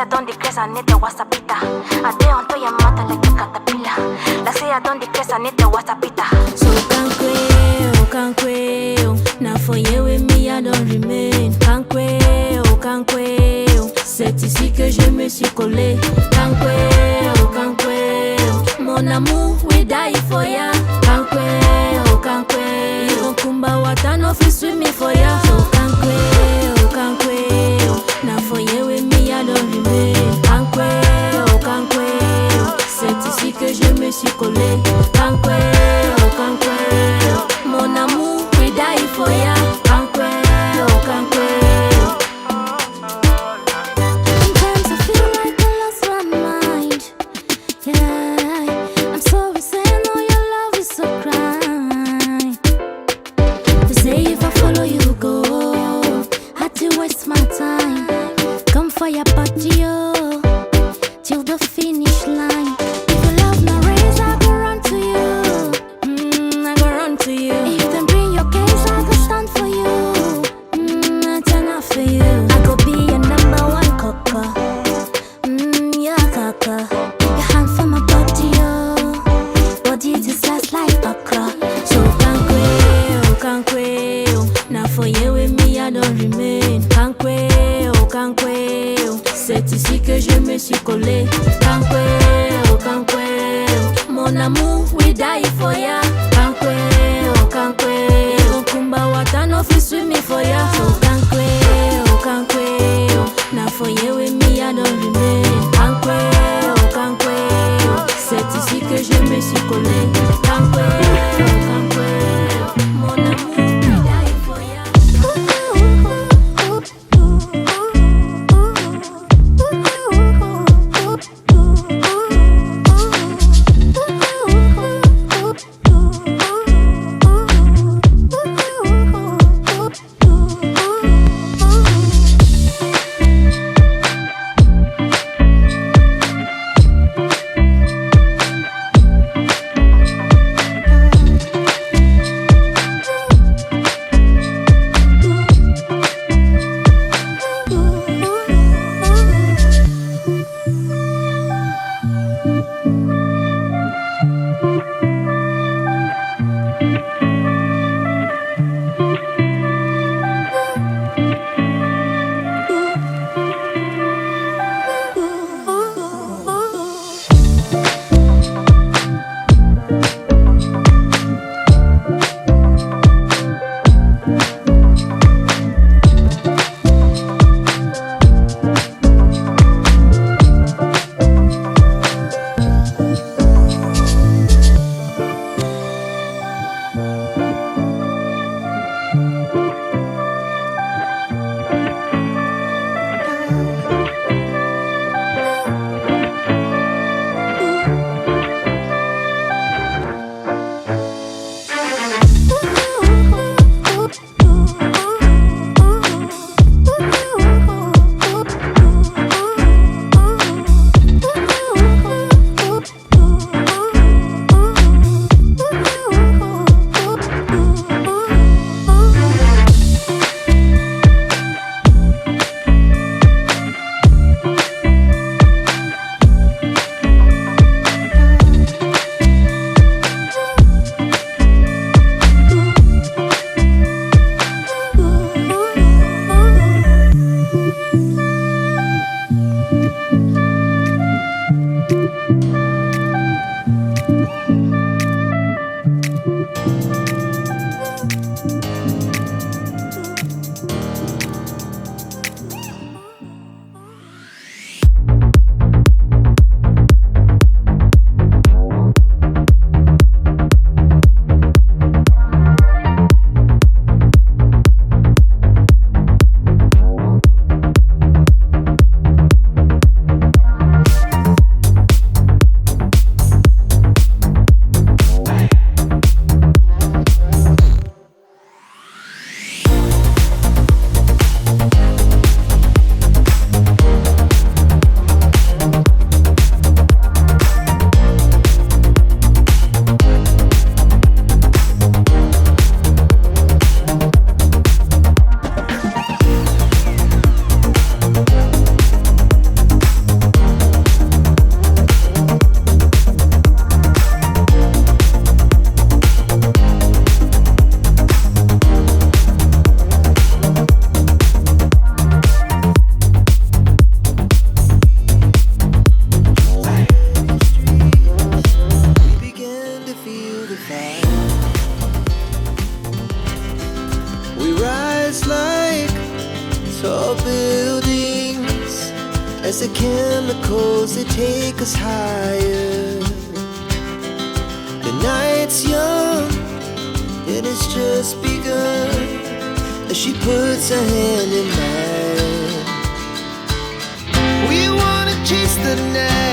I don't decrease, I need the wasapita. I dey onto your matter like a caterpillar. Like say I don't decrease, I need the wasapita. So can't quail. Now for you with me, I don't remain. Can't quail. C'est ici que je me suis collé. Can't quail. Mon amour, we die for ya. Can't quail. Even kumba wata no fi swim me for ya. So can't quail. Now for you with me, I don't remain. Can't quail. C'est ici que je me suis collé. Can't quail. Mon amour, we die for ya. Can't quail. Sometimes I feel like I lost my mind. Yeah, I'm sorry saying all your love is so crying. They say if I follow you go, had to waste my time. Come for your party, oh, till the finish line. If you love my race, I go run to you. I go run to you. If them bring your case, I go stand for you. I turn out for you. I go be your number one cocker. Yeah, kaka. Your hand for my body, oh. Body just last like okra. So can't quail. Now for you with me, I don't remain. Can't quail. C'est ici que je me suis collé. Can't quail. Mon amour, we die for ya. Can't quail. Even kumba wata no fi swim me for ya. So can't quail. Now for you with me, I don't remain. Can't quail. C'est ici que je me suis collé. Can't quail. Mon amour, we die for ya. as the chemicals they take us higher. The night's young and it's just begun as she puts her hand in mine. We wanna chase the night